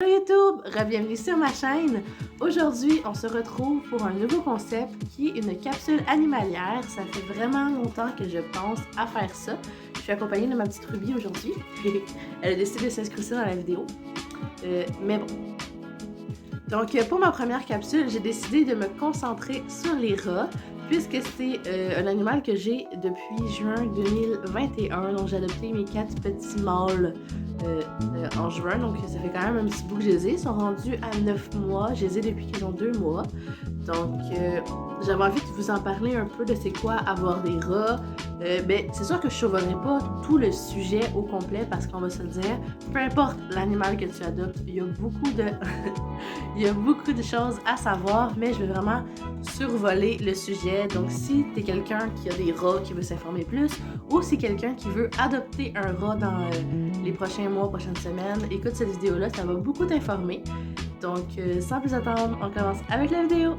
Hello YouTube, bienvenue sur ma chaîne. Aujourd'hui, on se retrouve pour un nouveau concept qui est une capsule animalière. Ça fait vraiment longtemps que je pense à faire ça. Je suis accompagnée de ma petite Ruby aujourd'hui. Elle a décidé de s'inscrire dans la vidéo. Mais bon. Donc pour ma première capsule, j'ai décidé de me concentrer sur les rats puisque c'est un animal que j'ai depuis juin 2021. Donc j'ai adopté mes 4 petits mâles en juin, donc ça fait quand même un petit bout que je les ai. Ils sont rendus à 9 mois, je les ai depuis qu'ils ont 2 mois. Donc j'avais envie de vous en parler un peu de c'est quoi avoir des rats. C'est sûr que je ne sauverai pas tout le sujet au complet parce qu'on va se le dire, peu importe l'animal que tu adoptes, il y a beaucoup de il y a beaucoup de choses à savoir, mais je vais vraiment survoler le sujet. Donc si tu es quelqu'un qui a des rats, qui veut s'informer plus, ou si quelqu'un qui veut adopter un rat dans les prochains mois, prochaines semaines, écoute cette vidéo-là, ça va beaucoup t'informer. Donc sans plus attendre, on commence avec la vidéo.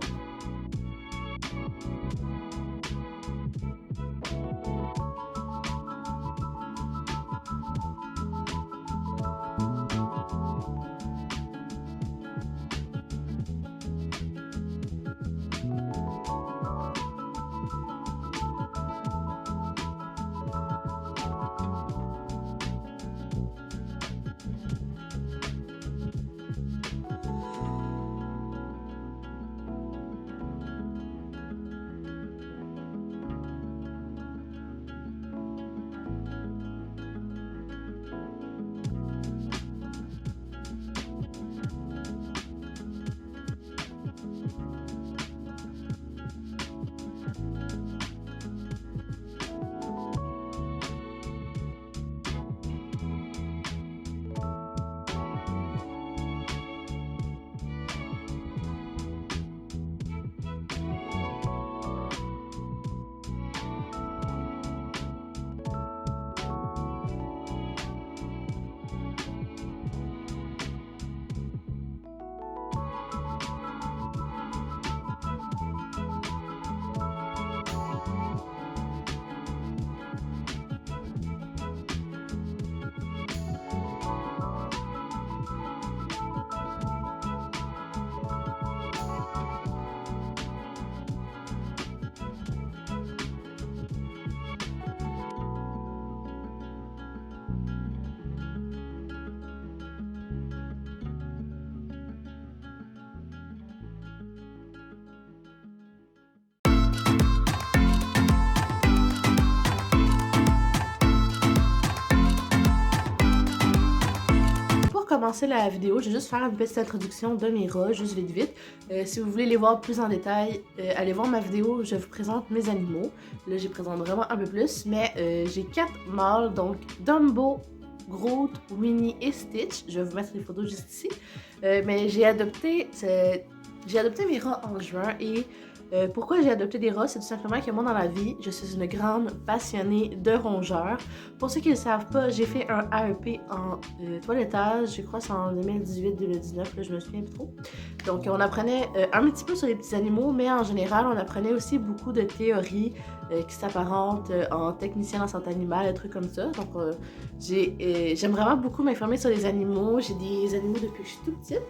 Pour commencer la vidéo, je vais juste faire une petite introduction de mes rats, juste vite. Si vous voulez les voir plus en détail, allez voir ma vidéo où je vous présente mes animaux. Là, je les présente vraiment un peu plus, mais j'ai 4 mâles, donc Dumbo, Groot, Winnie et Stitch. Je vais vous mettre les photos juste ici. Mais j'ai adopté mes rats en juin et pourquoi j'ai adopté des rats, c'est tout simplement que moi dans la vie, je suis une grande passionnée de rongeurs. Pour ceux qui ne le savent pas, j'ai fait un AEP en toilettage, je crois que c'est en 2018-2019, là je me souviens plus trop. Donc on apprenait un petit peu sur les petits animaux, mais en général on apprenait aussi beaucoup de théories qui s'apparentent en technicien en santé animale, des trucs comme ça. Donc j'aime vraiment beaucoup m'informer sur les animaux, j'ai des animaux depuis que je suis toute petite.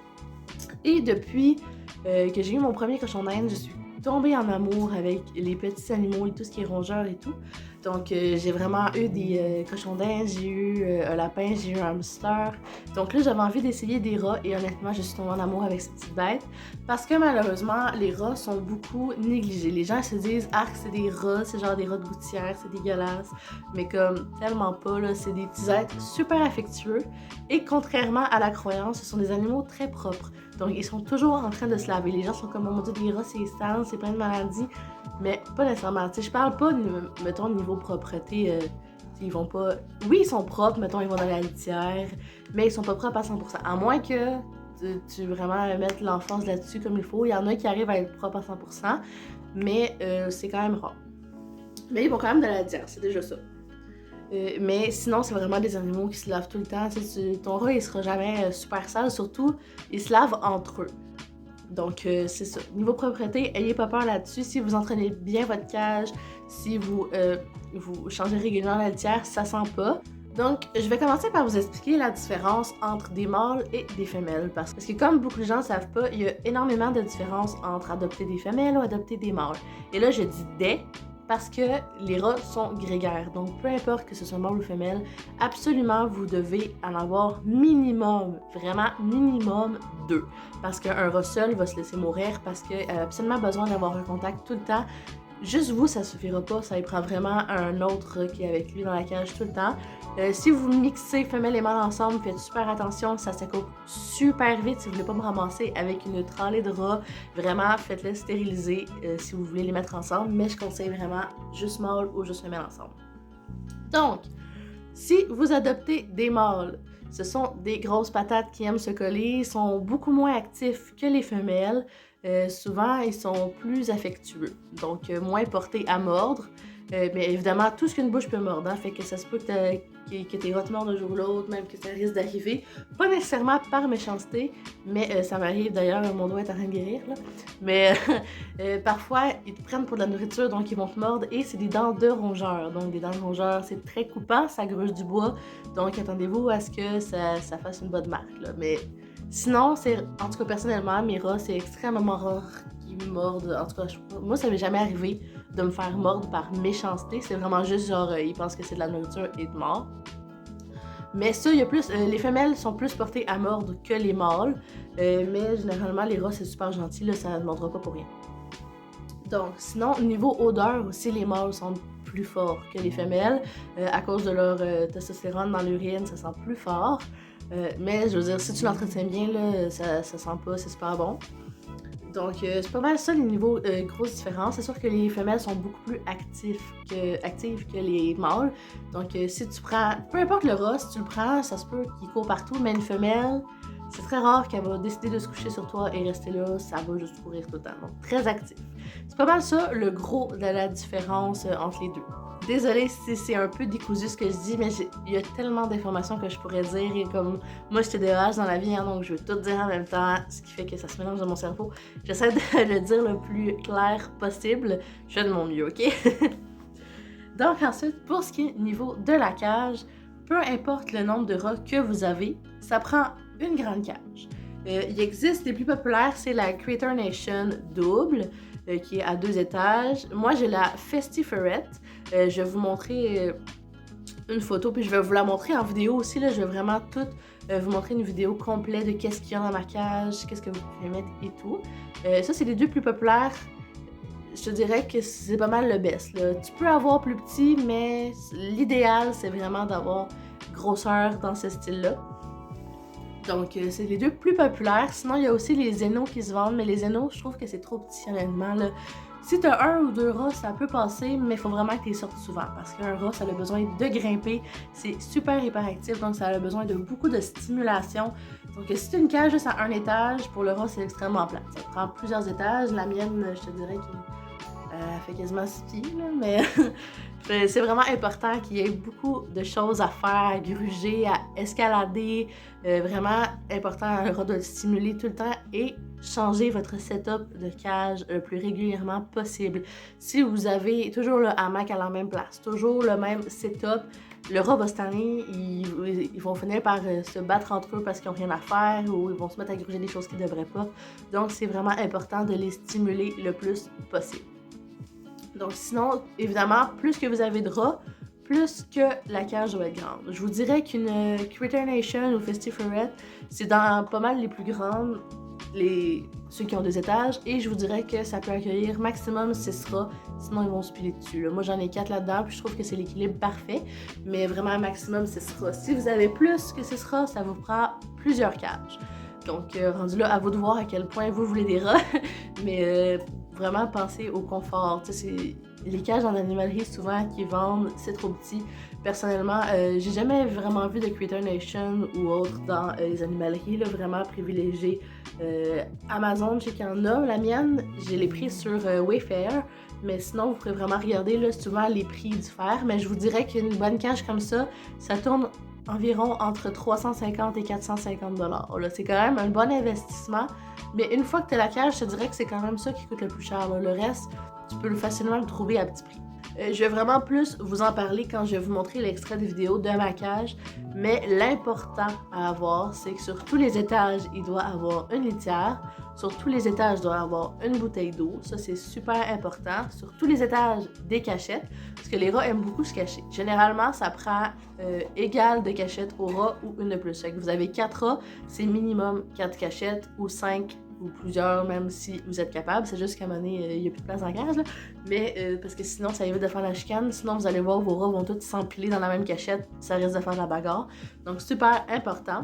Et depuis que j'ai eu mon premier cochon d'Inde, je suis tombée en amour avec les petits animaux et tout ce qui est rongeur et tout. Donc j'ai vraiment eu des cochons d'Inde, j'ai eu un lapin, j'ai eu un hamster. Donc là j'avais envie d'essayer des rats et honnêtement je suis tombée en amour avec ces petites bêtes parce que malheureusement les rats sont beaucoup négligés. Les gens se disent ah c'est des rats, c'est genre des rats de gouttière, c'est dégueulasse. Mais comme tellement pas là, c'est des petits êtres super affectueux et contrairement à la croyance, ce sont des animaux très propres. Donc ils sont toujours en train de se laver. Les gens sont comme oh mon dieu des rats c'est sale, c'est plein de maladies. Mais pas nécessairement. Tu sais, je parle pas, mettons, niveau propreté. Ils vont pas. Oui, ils sont propres, mettons, ils vont dans la litière, mais ils sont pas propres à 100%. À moins que tu vraiment mettes l'enfance là-dessus comme il faut. Il y en a qui arrivent à être propres à 100%, mais c'est quand même rare. Mais ils vont quand même dans la litière, c'est déjà ça. Mais sinon, c'est vraiment des animaux qui se lavent tout le temps. Ton rat, il sera jamais super sale. Surtout, ils se lavent entre eux. Donc, c'est ça. Niveau propreté, ayez pas peur là-dessus. Si vous entraînez bien votre cage, si vous changez régulièrement la litière, ça sent pas. Donc, je vais commencer par vous expliquer la différence entre des mâles et des femelles. Parce que comme beaucoup de gens ne savent pas, il y a énormément de différences entre adopter des femelles ou adopter des mâles. Et là, je dis des parce que les rats sont grégaires. Donc, peu importe que ce soit mâle ou femelle, absolument, vous devez en avoir minimum, vraiment minimum 2. Parce qu'un rat seul va se laisser mourir parce qu'il a absolument besoin d'avoir un contact tout le temps. Juste vous, ça suffira pas, ça y prend vraiment un autre qui est avec lui dans la cage tout le temps. Si vous mixez femelle et mâle ensemble, faites super attention, ça s'accoupe super vite si vous voulez pas me ramasser avec une tralée de rats. Vraiment, faites-les stériliser si vous voulez les mettre ensemble, mais je conseille vraiment juste mâle ou juste femelle ensemble. Donc, si vous adoptez des mâles, ce sont des grosses patates qui aiment se coller, sont beaucoup moins actifs que les femelles. Souvent, ils sont plus affectueux, donc moins portés à mordre. Mais évidemment, tout ce qu'une bouche peut mordre, hein, fait que ça se peut que tes rats te mordent un jour ou l'autre, même que ça risque d'arriver. Pas nécessairement par méchanceté, mais ça m'arrive d'ailleurs, mon doigt est en train de guérir, là. Mais parfois, ils te prennent pour de la nourriture, donc ils vont te mordre, et c'est des dents de rongeurs. Donc des dents de rongeurs, c'est très coupant, ça gruge du bois, donc attendez-vous à ce que ça fasse une bonne marque, là. Mais sinon, en tout cas personnellement, mes rats, c'est extrêmement rare qu'ils me mordent. En tout cas, moi, ça m'est jamais arrivé de me faire mordre par méchanceté. C'est vraiment juste genre, ils pensent que c'est de la nourriture et de mort. Mais ça, il y a plus, les femelles sont plus portées à mordre que les mâles. Mais généralement, les rats, c'est super gentil, là, ça ne mordra pas pour rien. Donc, sinon, au niveau odeur aussi, les mâles sont plus forts que les femelles. À cause de leur testostérone dans l'urine, ça sent plus fort. Mais je veux dire, si tu l'entretiens bien, là, ça sent pas, c'est super bon. Donc, c'est pas mal ça les niveaux grosses différences. C'est sûr que les femelles sont beaucoup plus actives que les mâles. Donc, si tu prends, peu importe le rat, si tu le prends, ça se peut qu'il court partout, mais une femelle, c'est très rare qu'elle va décider de se coucher sur toi et rester là, ça va juste courir tout le temps. Donc, très actif. C'est pas mal ça le gros de la différence entre les deux. Désolée si c'est un peu décousu ce que je dis, mais il y a tellement d'informations que je pourrais dire. Et comme moi, je TDAH dans la vie, hein, donc je veux tout dire en même temps, ce qui fait que ça se mélange dans mon cerveau. J'essaie de le dire le plus clair possible. Je fais de mon mieux, ok? Donc ensuite, pour ce qui est niveau de la cage, peu importe le nombre de rats que vous avez, ça prend une grande cage. Il existe, les plus populaires, c'est la Critter Nation double, qui est à 2 étages. Moi, j'ai la Festiferette. Je vais vous montrer une photo, puis je vais vous la montrer en vidéo aussi. Là, je vais vraiment tout vous montrer une vidéo complète de qu'est-ce qu'il y a dans ma cage, qu'est-ce que vous pouvez mettre et tout. Ça, c'est les deux plus populaires. Je te dirais que c'est pas mal le best, là. Tu peux avoir plus petit, mais l'idéal, c'est vraiment d'avoir grosseur dans ce style-là. Donc, c'est les deux plus populaires. Sinon, il y a aussi les Zeno qui se vendent, mais les Zeno, je trouve que c'est trop petit, honnêtement, là. Si t'as 1 ou 2 rats, ça peut passer, mais il faut vraiment que tu les sortes souvent, parce qu'un rat, ça a besoin de grimper. C'est super hyperactif, donc ça a besoin de beaucoup de stimulation. Donc, si tu as une cage juste à 1 étage, pour le rat, c'est extrêmement plat. Ça prend plusieurs étages. La mienne, je te dirais qu'elle fait quasiment 6 pieds, là, mais c'est vraiment important qu'il y ait beaucoup de choses à faire, à gruger, à escalader. Vraiment important un rat de le stimuler tout le temps et changer votre setup de cage le plus régulièrement possible. Si vous avez toujours le hamac à la même place, toujours le même setup, le rat va se tanner, ils vont finir par se battre entre eux parce qu'ils n'ont rien à faire ou ils vont se mettre à gruger des choses qu'ils ne devraient pas. Donc, c'est vraiment important de les stimuler le plus possible. Donc sinon, évidemment, plus que vous avez de rats, plus que la cage doit être grande. Je vous dirais qu'une Critter Nation ou Festiferette, c'est dans pas mal les plus grandes, ceux qui ont 2 étages, et je vous dirais que ça peut accueillir maximum 6 rats, sinon ils vont se piler dessus. Là. Moi j'en ai 4 là-dedans, puis je trouve que c'est l'équilibre parfait, mais vraiment maximum 6 rats. Si vous avez plus que 6 rats, ça vous prend plusieurs cages. Donc rendu là, à vous de voir à quel point vous voulez des rats, mais vraiment pensez au confort. Les cages en animalerie souvent qui vendent, c'est trop petit. Personnellement, j'ai jamais vraiment vu de Critter Nation ou autre dans les animaleries, là, vraiment privilégié. Amazon, je sais qu'il y en a. La mienne, j'ai les prix sur Wayfair, mais sinon, vous pourrez vraiment regarder, là, souvent les prix diffèrent. Mais je vous dirais qu'une bonne cage comme ça tourne environ entre 350 et 450 $. Là, c'est quand même un bon investissement. Mais une fois que tu as la cage, je te dirais que c'est quand même ça qui coûte le plus cher. Là. Le reste, tu peux facilement le trouver à petit prix. Je vais vraiment plus vous en parler quand je vais vous montrer l'extrait de vidéo de ma cage, mais l'important à avoir, c'est que sur tous les étages, il doit avoir une litière. Sur tous les étages, il doit avoir une bouteille d'eau. Ça, c'est super important. Sur tous les étages, des cachettes, parce que les rats aiment beaucoup se cacher. Généralement, ça prend égal de cachettes au rat ou une de plus. Fait que vous avez 4 rats, c'est minimum 4 cachettes ou 5 ou plusieurs, même si vous êtes capable. C'est juste qu'à un moment donné, il n'y a plus de place dans la cage, là. Mais parce que sinon, ça évite de faire la chicane. Sinon, vous allez voir, vos rats vont tous s'empiler dans la même cachette. Ça risque de faire de la bagarre. Donc, super important.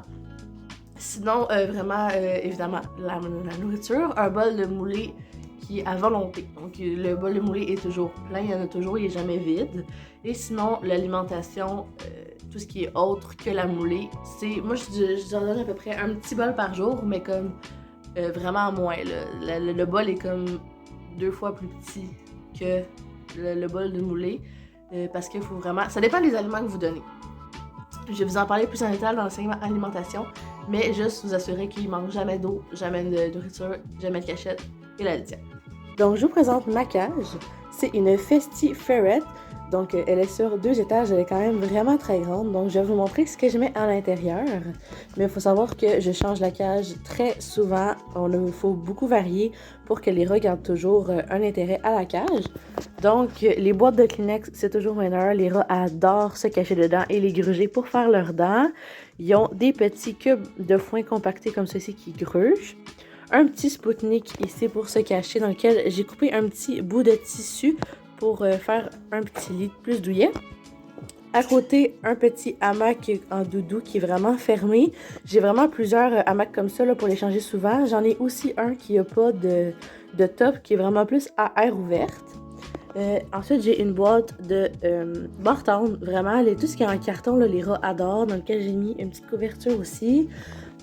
Sinon, vraiment, évidemment, la nourriture, un bol de moulé qui est à volonté. Donc, le bol de moulé est toujours plein, il y en a toujours, il n'est jamais vide. Et sinon, l'alimentation, tout ce qui est autre que la moulée, c'est... Moi, je donne à peu près un petit bol par jour, mais comme vraiment moins. Le bol est comme 2 fois plus petit que le bol de moulé, parce qu'il faut vraiment... Ça dépend des aliments que vous donnez. Je vais vous en parler plus en détail dans le segment alimentation, mais juste vous assurer qu'il ne manque jamais d'eau, jamais de nourriture, jamais de cachette et la litière. Donc, je vous présente ma cage. C'est une Festi Ferret. Donc, elle est sur 2 étages. Elle est quand même vraiment très grande. Donc, je vais vous montrer ce que je mets à l'intérieur. Mais il faut savoir que je change la cage très souvent. Il faut beaucoup varier pour que les rats gardent toujours un intérêt à la cage. Donc, les boîtes de Kleenex, c'est toujours meilleur. Les rats adorent se cacher dedans et les gruger pour faire leurs dents. Ils ont des petits cubes de foin compactés comme ceci qui grugent. Un petit Spoutnik ici pour se cacher, dans lequel j'ai coupé un petit bout de tissu pour faire un petit lit plus douillet. À côté, un petit hamac en doudou qui est vraiment fermé. J'ai vraiment plusieurs hamacs comme ça là, pour les changer souvent. J'en ai aussi un qui n'a pas de top, qui est vraiment plus à air ouverte. Ensuite, j'ai une boîte de Bartown, vraiment, tout ce qui est en carton, là, les rats adorent, dans lequel j'ai mis une petite couverture aussi.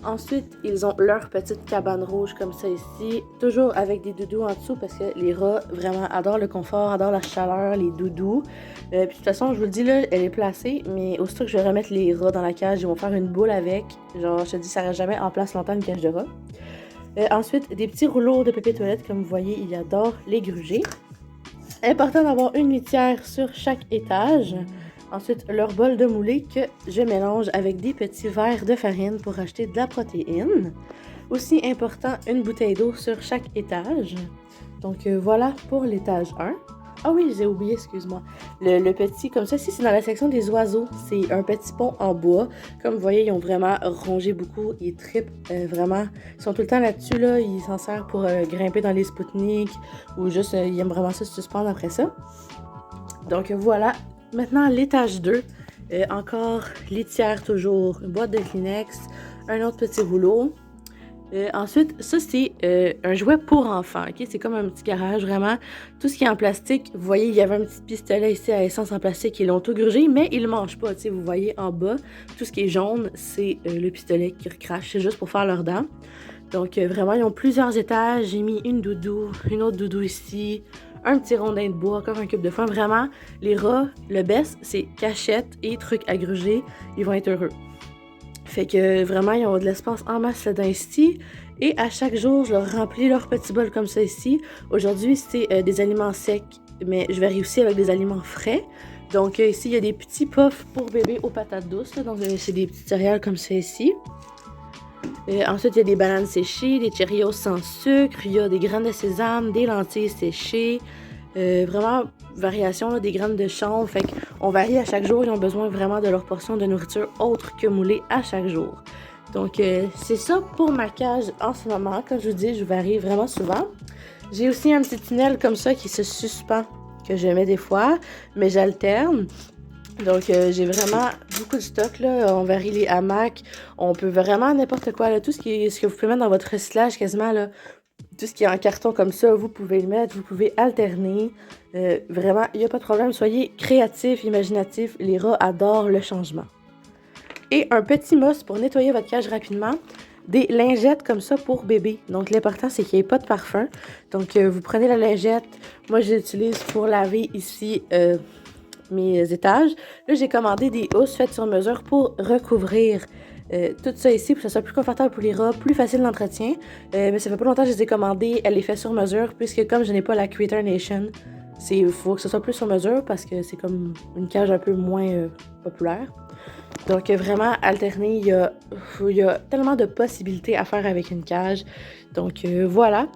Ensuite, ils ont leur petite cabane rouge comme ça ici, toujours avec des doudous en dessous parce que les rats vraiment adorent le confort, adorent la chaleur, les doudous. Puis de toute façon, je vous le dis là, elle est placée, mais aussitôt que je vais remettre les rats dans la cage, ils vont faire une boule avec. Genre, je te dis, ça reste jamais en place longtemps une cage de rats. Ensuite, des petits rouleaux de papier toilette, comme vous voyez, ils adorent les gruger. Important d'avoir une litière sur chaque étage. Ensuite, leur bol de moulé que je mélange avec des petits verres de farine pour acheter de la protéine. Aussi important, une bouteille d'eau sur chaque étage. Donc voilà pour l'étage 1. Ah oui, j'ai oublié, excuse-moi. Le petit, comme ça, ici, c'est dans la section des oiseaux. C'est un petit pont en bois. Comme vous voyez, ils ont vraiment rongé beaucoup. Ils trippent vraiment. Ils sont tout le temps là-dessus, là. Ils s'en servent pour grimper dans les Spoutnik ou juste, ils aiment vraiment ça se suspendre après ça. Donc voilà. Maintenant, l'étage 2. Encore litière toujours, une boîte de Kleenex, un autre petit rouleau. Ensuite, ça c'est un jouet pour enfants, ok? C'est comme un petit garage, vraiment. Tout ce qui est en plastique, vous voyez, il y avait un petit pistolet ici à essence en plastique, ils l'ont tout grugé, mais ils ne le mangent pas, tu sais, vous voyez en bas, tout ce qui est jaune, c'est le pistolet qui recrache, c'est juste pour faire leurs dents. Donc vraiment, ils ont plusieurs étages, j'ai mis une doudou, une autre doudou ici, un petit rondin de bois, encore un cube de foin. Vraiment, les rats, le best, c'est cachette et trucs à gruger, ils vont être heureux. Fait que vraiment, ils ont de l'espace en masse là-dedans ici. Et à chaque jour, je leur remplis leur petit bol comme ça ici. Aujourd'hui, c'est des aliments secs, mais je varie aussi avec des aliments frais. Donc ici, il y a des petits puffs pour bébé aux patates douces. Là. Donc c'est des petites céréales comme ça ici. Ensuite, il y a des bananes séchées, des Cheerios sans sucre. Il y a des graines de sésame, des lentilles séchées. Vraiment, variation, là, des graines de chanvre. Fait qu'on varie à chaque jour. Ils ont besoin vraiment de leur portion de nourriture autre que moulée à chaque jour. Donc, c'est ça pour ma cage en ce moment. Comme je vous dis, je varie vraiment souvent. J'ai aussi un petit tunnel comme ça qui se suspend, que je mets des fois, mais j'alterne. Donc, j'ai vraiment beaucoup de stock, là. On varie les hamacs. On peut vraiment n'importe quoi, là. Tout ce que vous pouvez mettre dans votre recyclage, quasiment, là. Tout ce qui est en carton comme ça, vous pouvez le mettre. Vous pouvez alterner. Vraiment, il n'y a pas de problème. Soyez créatifs, imaginatifs. Les rats adorent le changement. Et un petit mousse pour nettoyer votre cage rapidement. Des lingettes comme ça pour bébé. Donc, l'important, c'est qu'il n'y ait pas de parfum. Donc, vous prenez la lingette. Moi, je l'utilise pour laver ici mes étages. Là, j'ai commandé des housses faites sur mesure pour recouvrir tout ça ici, pour que ce soit plus confortable pour les rats, plus facile d'entretien. Mais ça fait pas longtemps que je les ai commandées. Elle est faite sur mesure, puisque comme je n'ai pas la Creator Nation, Il faut que ce soit plus sur mesure parce que c'est comme une cage un peu moins populaire. Donc vraiment, alterner, il y a tellement de possibilités à faire avec une cage. Donc voilà.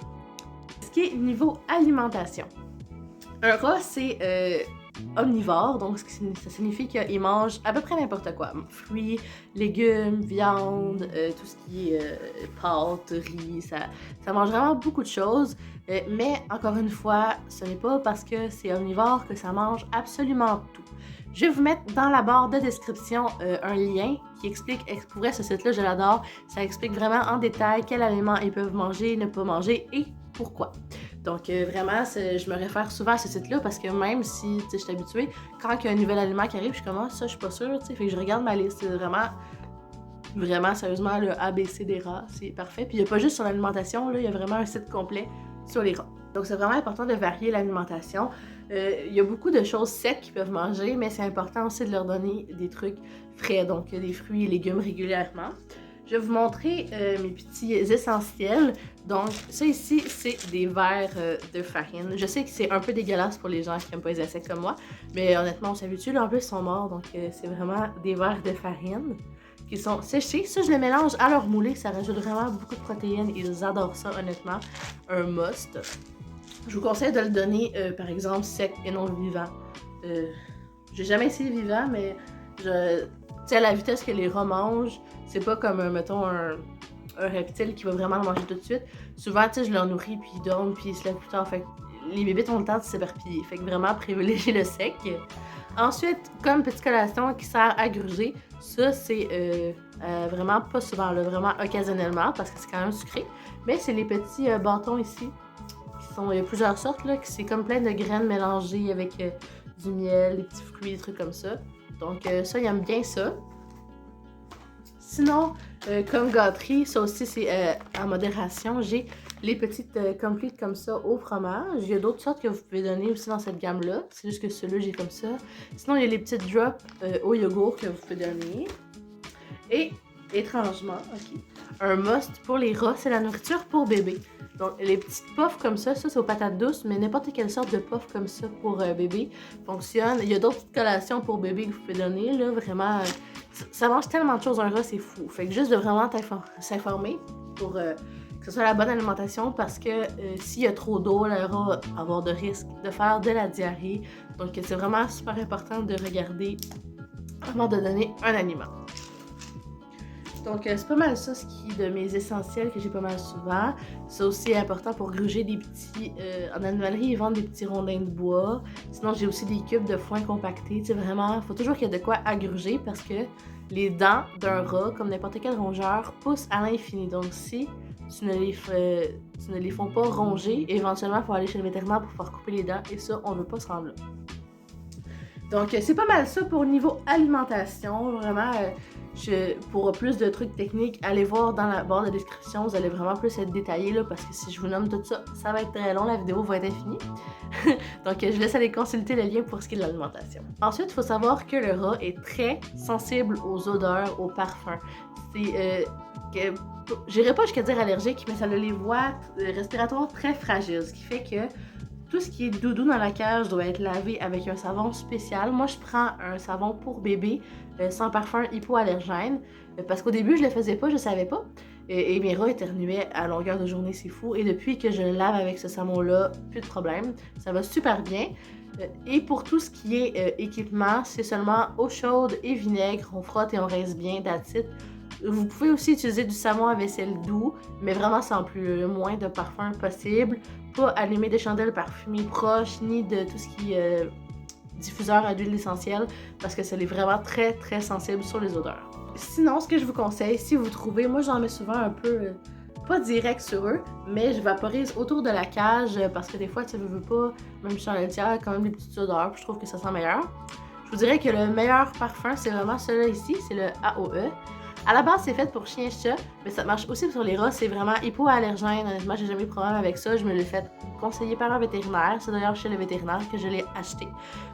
Ce qui est niveau alimentation. Un rat, c'est omnivore, donc ça signifie qu'il mange à peu près n'importe quoi. Fruits, légumes, viande, tout ce qui est pâtes, riz, ça mange vraiment beaucoup de choses. Mais encore une fois, ce n'est pas parce que c'est omnivore que ça mange absolument tout. Je vais vous mettre dans la barre de description un lien qui explique, pour vrai ce site-là je l'adore, ça explique vraiment en détail quels aliments ils peuvent manger, ne pas manger et pourquoi. Donc vraiment, je me réfère souvent à ce site-là parce que même si je suis habituée, quand il y a un nouvel aliment qui arrive, je commence ça, je suis pas sûre, fait que je regarde ma liste, c'est vraiment sérieusement le ABC des rats, c'est parfait. Puis il n'y a pas juste sur l'alimentation, il y a vraiment un site complet sur les rats. Donc c'est vraiment important de varier l'alimentation. Il y a beaucoup de choses secs qu'ils peuvent manger, mais c'est important aussi de leur donner des trucs frais, donc des fruits et légumes régulièrement. Je vais vous montrer mes petits essentiels. Donc, ça ici, c'est des verres de farine. Je sais que c'est un peu dégueulasse pour les gens qui n'aiment pas les insectes comme moi, mais honnêtement, on s'habitue. Là, en plus, ils sont morts, donc c'est vraiment des verres de farine qui sont séchés. Ça, je les mélange à leur moulée. Ça rajoute vraiment beaucoup de protéines. Ils adorent ça, honnêtement. Un must. Je vous conseille de le donner, par exemple, sec et non vivant. J'ai jamais essayé vivant, mais tu sais, à la vitesse que les rats mangent, c'est pas comme, mettons, un reptile qui va vraiment le manger tout de suite. Souvent, tu sais, je leur nourris, puis ils dorment, puis ils se lèvent plus tard. Fait que les bébés ont le temps de s'éparpiller. Fait que vraiment, privilégier le sec. Ensuite, comme petite collation qui sert à gruger, ça, c'est vraiment pas souvent, là, vraiment occasionnellement, parce que c'est quand même sucré. Mais c'est les petits bâtons ici. Il y a plusieurs sortes, là, c'est comme plein de graines mélangées avec du miel, des petits fruits, des trucs comme ça. Donc ça, ils aiment bien ça. Sinon, comme gâterie, ça aussi c'est en modération. J'ai les petites complètes comme ça au fromage. Il y a d'autres sortes que vous pouvez donner aussi dans cette gamme-là. C'est juste que celui-là, j'ai comme ça. Sinon, il y a les petites drops au yogourt que vous pouvez donner. Et, étrangement, ok, un must pour les rats, c'est la nourriture pour bébé. Donc, les petites puffs comme ça c'est aux patates douces, mais n'importe quelle sorte de puff comme ça pour bébé fonctionne. Il y a d'autres petites collations pour bébé que vous pouvez donner, là, vraiment. Ça mange tellement de choses, un rat, c'est fou. Fait que juste de vraiment s'informer pour que ce soit la bonne alimentation, parce que s'il y a trop d'eau, le rat va avoir de risque de faire de la diarrhée. Donc, c'est vraiment super important de regarder avant de donner un aliment. Donc, c'est pas mal ça, ce qui est de mes essentiels que j'ai pas mal souvent. C'est aussi important pour gruger des petits... en animalerie, ils vendent des petits rondins de bois. Sinon, j'ai aussi des cubes de foin compactés. Tu sais, vraiment, faut toujours qu'il y ait de quoi à gruger parce que les dents d'un rat, comme n'importe quel rongeur, poussent à l'infini. Donc, si tu ne les font pas ronger, éventuellement, il faut aller chez le vétérinaire pour pouvoir couper les dents. Et ça, on veut pas se rendre là. Donc, c'est pas mal ça pour niveau alimentation. Vraiment... pour plus de trucs techniques, allez voir dans la barre de description, vous allez vraiment plus être détaillé là, parce que si je vous nomme tout ça, ça va être très long, la vidéo va être infinie. Donc je laisse aller consulter le lien pour ce qui est de l'alimentation. Ensuite, il faut savoir que le rat est très sensible aux odeurs, aux parfums. J'irai pas jusqu'à dire allergique, mais ça a les voies respiratoires très fragiles, ce qui fait que tout ce qui est doudou dans la cage doit être lavé avec un savon spécial. Moi, je prends un savon pour bébé sans parfum hypoallergène parce qu'au début, je le faisais pas, je savais pas. Et mes rats éternuaient à longueur de journée, c'est fou. Et depuis que je le lave avec ce savon-là, plus de problème. Ça va super bien. Et pour tout ce qui est équipement, c'est seulement eau chaude et vinaigre. On frotte et on rince bien, that's it. Vous pouvez aussi utiliser du savon à vaisselle doux, mais vraiment sans plus, le moins de parfum possible. Pas allumer des chandelles parfumées proches, ni de tout ce qui est diffuseur à d'huile essentielle, parce que ça est vraiment très très sensible sur les odeurs. Sinon, ce que je vous conseille, si vous trouvez, moi j'en mets souvent un peu, pas direct sur eux, mais je vaporise autour de la cage, parce que des fois, tu veux pas, même sur le tiers, quand même des petites odeurs, puis je trouve que ça sent meilleur. Je vous dirais que le meilleur parfum, c'est vraiment celui-là ici, c'est le AOE. À la base, c'est fait pour chien-chat, mais ça marche aussi sur les rats. C'est vraiment hypoallergène. Honnêtement, j'ai jamais eu de problème avec ça. Je me l'ai fait conseiller par un vétérinaire. C'est d'ailleurs chez le vétérinaire que je l'ai acheté.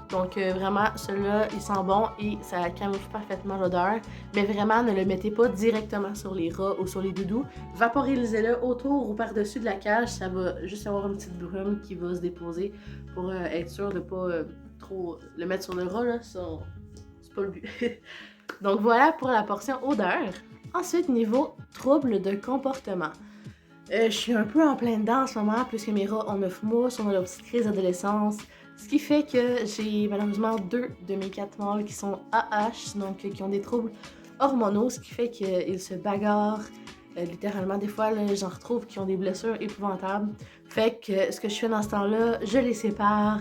Donc vraiment, celui-là, il sent bon et ça camoufle parfaitement l'odeur. Mais vraiment, ne le mettez pas directement sur les rats ou sur les doudous. Vaporisez-le autour ou par-dessus de la cage. Ça va juste avoir une petite brume qui va se déposer pour être sûr de ne pas trop le mettre sur le rat. Là. C'est pas le but. Donc voilà pour la portion odeur. Ensuite, niveau troubles de comportement. Je suis un peu en plein dedans en ce moment, puisque mes rats ont 9 mois, sont dans leur petite crise d'adolescence. Ce qui fait que j'ai malheureusement 2 de mes 4 mâles qui sont AH, donc qui ont des troubles hormonaux, ce qui fait qu'ils se bagarrent. Littéralement, des fois, là, j'en retrouve qui ont des blessures épouvantables. Fait que ce que je fais dans ce temps-là, je les sépare.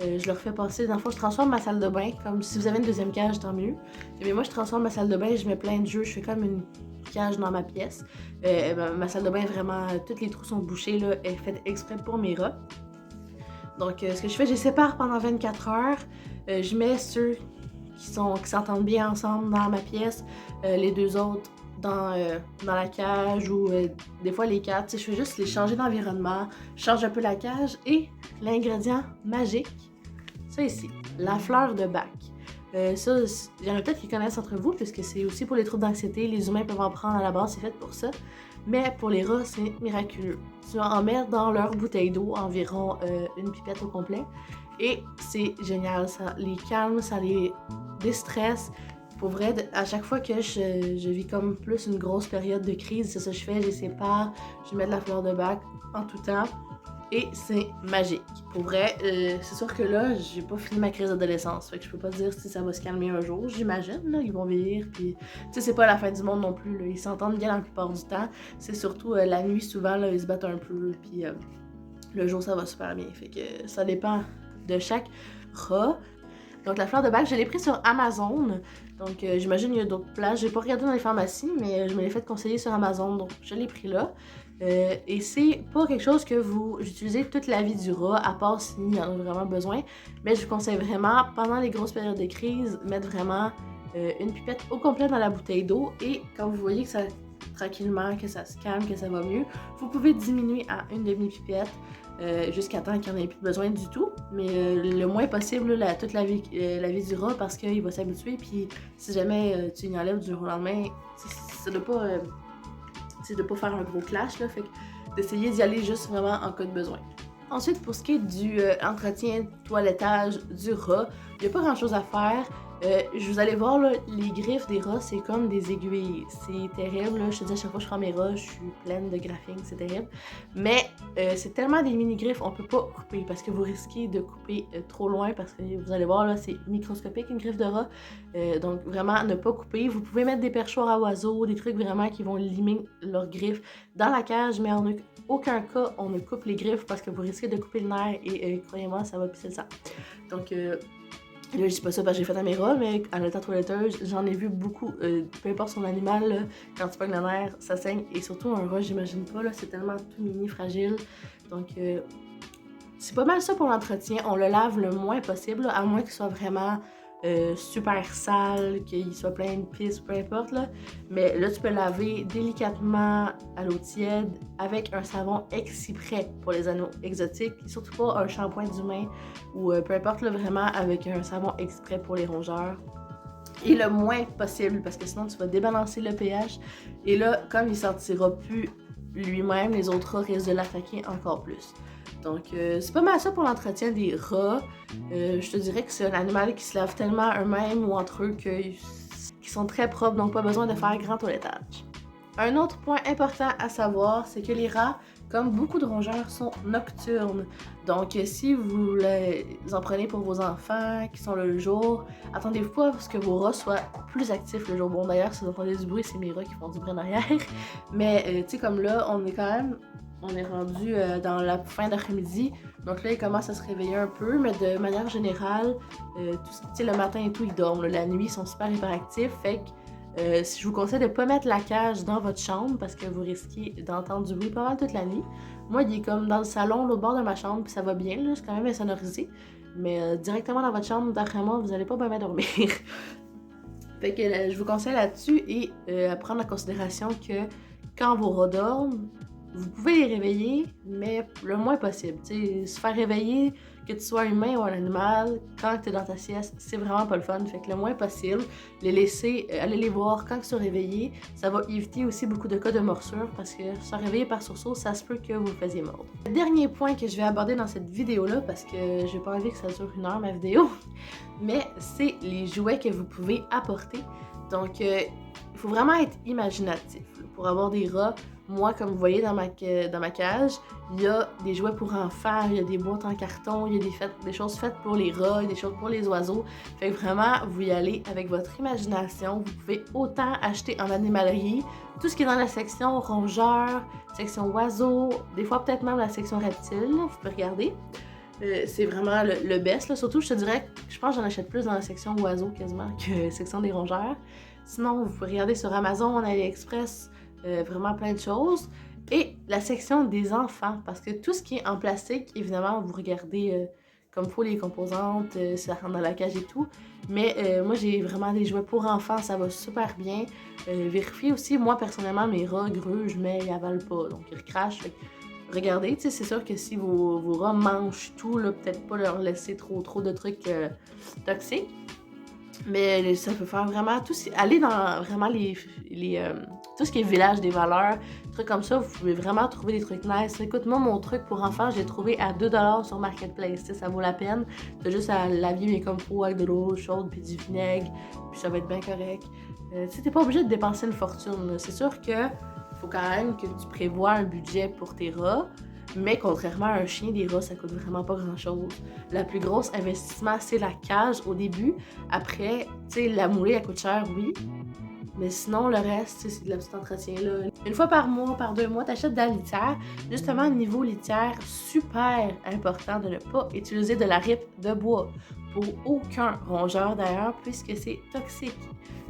Je leur fais passer, dans le fond, je transforme ma salle de bain, comme si vous avez une deuxième cage, tant mieux. Mais moi, je transforme ma salle de bain, je mets plein de jeux, je fais comme une cage dans ma pièce. Ma salle de bain, vraiment, tous les trous sont bouchés, là, est faite exprès pour mes rats. Donc, ce que je fais, je les sépare pendant 24 heures. Je mets ceux qui s'entendent bien ensemble dans ma pièce, les deux autres dans la cage ou des fois les quatre. Je fais juste les changer d'environnement, je change un peu la cage et l'ingrédient magique, ça ici, la fleur de bac. Ça, il y en a peut-être qui connaissent entre vous, puisque c'est aussi pour les troubles d'anxiété. Les humains peuvent en prendre à la base, c'est fait pour ça. Mais pour les rats, c'est miraculeux. Tu vas en mettre dans leur bouteille d'eau, environ une pipette au complet. Et c'est génial, ça les calme, ça les déstresse. Pour vrai, à chaque fois que je vis comme plus une grosse période de crise, c'est ça que je fais, je les sépare, je mets de la fleur de bac en tout temps. Et c'est magique. Pour vrai, c'est sûr que là, j'ai pas fini ma crise d'adolescence. Fait que je peux pas dire si ça va se calmer un jour. J'imagine, là, ils vont vieillir. Puis, tu sais, c'est pas la fin du monde non plus. Là. Ils s'entendent bien la plupart du temps. C'est surtout la nuit, souvent, là, ils se battent un peu. Puis, le jour, ça va super bien. Fait que ça dépend de chaque rat. Donc, la fleur de bac, je l'ai prise sur Amazon. Donc, j'imagine qu'il y a d'autres places. J'ai pas regardé dans les pharmacies, mais je me l'ai fait conseiller sur Amazon. Donc, je l'ai pris là. Et c'est pas quelque chose que vous utilisez toute la vie du rat, à part s'il y en a vraiment besoin. Mais je vous conseille vraiment, pendant les grosses périodes de crise, mettre vraiment une pipette au complet dans la bouteille d'eau. Et quand vous voyez que ça, tranquillement, que ça se calme, que ça va mieux, vous pouvez diminuer à une demi-pipette. Jusqu'à temps qu'il n'y en ait plus besoin du tout, mais le moins possible là, toute la vie du rat, parce qu'il va s'habituer, puis si jamais tu y enlèves du jour au lendemain, c'est de pas faire un gros clash, là, fait que d'essayer d'y aller juste vraiment en cas de besoin. Ensuite, pour ce qui est du entretien, toilettage du rat, il n'y a pas grand chose à faire. Vous allez voir, là, les griffes des rats, c'est comme des aiguilles. C'est terrible, là. Je te dis, à chaque fois que je prends mes rats, je suis pleine de graphing, c'est terrible. Mais c'est tellement des mini-griffes, on peut pas couper parce que vous risquez de couper trop loin parce que vous allez voir, là, c'est microscopique une griffe de rat. Donc vraiment, ne pas couper. Vous pouvez mettre des perchoirs à oiseaux, des trucs vraiment qui vont limer leurs griffes dans la cage, mais en aucun cas, on ne coupe les griffes parce que vous risquez de couper le nerf et croyez-moi, ça va pisser le sang. Donc, là, je dis pas ça parce que j'ai fait à mes rats, mais à la toiletteuse, j'en ai vu beaucoup. Peu importe son animal, là, quand tu pognes le nerf, ça saigne. Et surtout un rat, j'imagine pas, là, c'est tellement tout mini, fragile. Donc, c'est pas mal ça pour l'entretien. On le lave le moins possible, là, à moins qu'il soit vraiment super sale, qu'il soit plein de pisse, peu importe. Là. Mais là, tu peux laver délicatement à l'eau tiède avec un savon exprès pour les animaux exotiques. Et surtout pas un shampoing d'humain ou peu importe, là, vraiment avec un savon exprès pour les rongeurs. Et le moins possible, parce que sinon tu vas débalancer le pH. Et là, comme il sortira plus lui-même, les autres rats risquent de l'attaquer encore plus. Donc, c'est pas mal ça pour l'entretien des rats. Je te dirais que c'est un animal qui se lave tellement eux-mêmes ou entre eux qu'ils sont très propres, donc pas besoin de faire grand toilettage. Un autre point important à savoir, c'est que les rats, comme beaucoup de rongeurs, sont nocturnes. Donc, si vous les en prenez pour vos enfants qui sont là le jour, attendez-vous pas à ce que vos rats soient plus actifs le jour. Bon, d'ailleurs, si vous entendez du bruit, c'est mes rats qui font du bruit en arrière. Mais, tu sais, comme là, on est rendu dans la fin d'après-midi, donc là, ils commencent à se réveiller un peu, mais de manière générale, le matin et tout, ils dorment. La nuit, ils sont super hyperactifs, fait que je vous conseille de ne pas mettre la cage dans votre chambre parce que vous risquez d'entendre du bruit pas mal toute la nuit. Moi, il est comme dans le salon, l'autre bord de ma chambre, puis ça va bien, là, c'est quand même insonorisé, mais directement dans votre chambre, d'après moi, vous n'allez pas bien dormir. Fait que je vous conseille là-dessus et à prendre en considération que quand vos rats dorment, vous pouvez les réveiller, mais le moins possible. T'sais, se faire réveiller, que tu sois humain ou un animal, quand tu es dans ta sieste, c'est vraiment pas le fun. Fait que le moins possible, les laisser, aller les voir quand ils sont réveillés. Ça va éviter aussi beaucoup de cas de morsure parce que se réveiller par sursaut, ça se peut que vous faisiez mordre. Le dernier point que je vais aborder dans cette vidéo-là, parce que j'ai pas envie que ça dure 1 heure ma vidéo, mais c'est les jouets que vous pouvez apporter. Donc, il faut vraiment être imaginatif pour avoir des rats. Moi, comme vous voyez dans ma cage, il y a des jouets pour enfants, il y a des boîtes en carton, il y a des choses faites pour les rats, des choses pour les oiseaux. Fait que vraiment, vous y allez avec votre imagination. Vous pouvez autant acheter en animalerie, tout ce qui est dans la section rongeurs, section oiseaux, des fois peut-être même la section reptiles, vous pouvez regarder. C'est vraiment le best, là. Surtout, je te dirais que je pense que j'en achète plus dans la section oiseaux quasiment que la section des rongeurs. Sinon, vous pouvez regarder sur Amazon, AliExpress, vraiment plein de choses. Et la section des enfants, parce que tout ce qui est en plastique, évidemment, vous regardez comme il faut les composantes, ça rentre dans la cage et tout. Mais moi, j'ai vraiment des jouets pour enfants, ça va super bien. Vérifiez aussi, moi, personnellement, mes rats grugent, mais ils avalent pas, donc ils recrachent. Regardez, c'est sûr que si vos rats mangent tout, peut-être pas leur laisser trop de trucs toxiques. Mais ça peut faire vraiment aller dans vraiment tout ce qui est village des valeurs, trucs comme ça, vous pouvez vraiment trouver des trucs nice. Écoute, moi, mon truc pour enfants, j'ai trouvé à 2$ sur Marketplace, ça vaut la peine. T'as juste à laver mes comme faut avec de l'eau chaude puis du vinaigre, puis ça va être bien correct. T'es pas obligé de dépenser une fortune. C'est sûr que faut quand même que tu prévois un budget pour tes rats. Mais contrairement à un chien, des rats, ça coûte vraiment pas grand-chose. Le plus gros investissement, c'est la cage au début. Après, tu sais, la moulée, elle coûte cher, oui. Mais sinon, le reste, c'est de la petite entretien, là. Une fois par mois, par 2 mois, t'achètes de la litière. Justement, niveau litière, super important de ne pas utiliser de la ripe de bois. Pour aucun rongeur, d'ailleurs, puisque c'est toxique.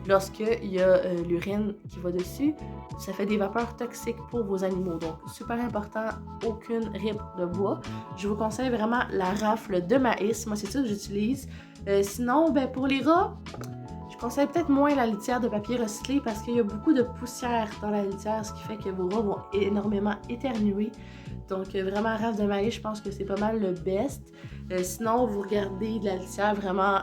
Lorsqu'il y a l'urine qui va dessus, ça fait des vapeurs toxiques pour vos animaux. Donc, super important, aucune ripe de bois. Je vous conseille vraiment la rafle de maïs. Moi, c'est ça que j'utilise. Sinon, pour les rats, je conseille peut-être moins la litière de papier recyclé parce qu'il y a beaucoup de poussière dans la litière, ce qui fait que vos rats vont énormément éternuer. Donc, vraiment, rafle de maïs, je pense que c'est pas mal le best. Sinon, vous regardez de la litière vraiment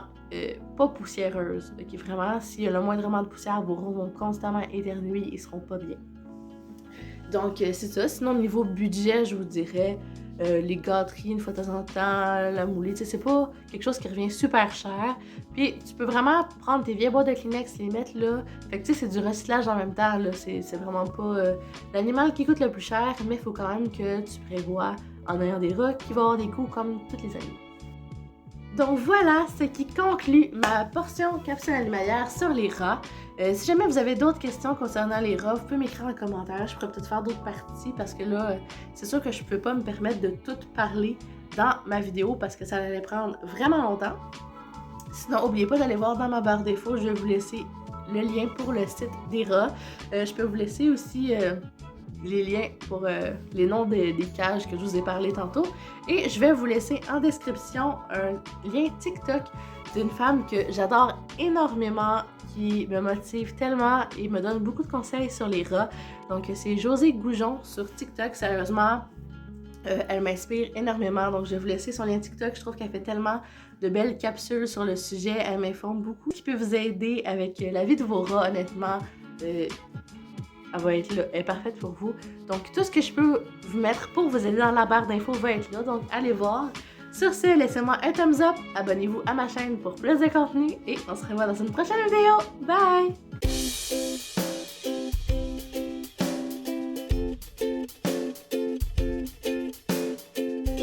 pas poussiéreuse. Okay, vraiment, s'il y a le moindrement de poussière, vos rats vont constamment éternuer, ils seront pas bien. Donc, c'est ça. Sinon, au niveau budget, je vous dirais les gâteries une fois de temps en temps, la moulée, tu sais, c'est pas quelque chose qui revient super cher. Puis, tu peux vraiment prendre tes vieilles boîtes de Kleenex, les mettre là. Fait que, tu sais, c'est du recyclage en même temps, là. C'est vraiment pas l'animal qui coûte le plus cher, mais il faut quand même que tu prévois en ayant des rats qui vont avoir des coûts comme toutes les animaux. Donc voilà ce qui conclut ma portion capsule animalière sur les rats. Si jamais vous avez d'autres questions concernant les rats, vous pouvez m'écrire en commentaire. Je pourrais peut-être faire d'autres parties parce que là, c'est sûr que je peux pas me permettre de tout parler dans ma vidéo parce que ça allait prendre vraiment longtemps. Sinon, n'oubliez pas d'aller voir dans ma barre d'infos, je vais vous laisser le lien pour le site des rats. Je peux vous laisser aussi les liens pour les noms des cages que je vous ai parlé tantôt. Et je vais vous laisser en description un lien TikTok d'une femme que j'adore énormément, qui me motive tellement et me donne beaucoup de conseils sur les rats. Donc c'est Josée Goujon sur TikTok, sérieusement. Elle m'inspire énormément, donc je vais vous laisser son lien TikTok. Je trouve qu'elle fait tellement de belles capsules sur le sujet. Elle m'informe beaucoup, qui peut vous aider avec la vie de vos rats, honnêtement. Elle va être là, elle est parfaite pour vous. Donc tout ce que je peux vous mettre pour vous aider dans la barre d'infos va être là, donc allez voir. Sur ce, laissez-moi un thumbs up, abonnez-vous à ma chaîne pour plus de contenu et on se revoit dans une prochaine vidéo. Bye!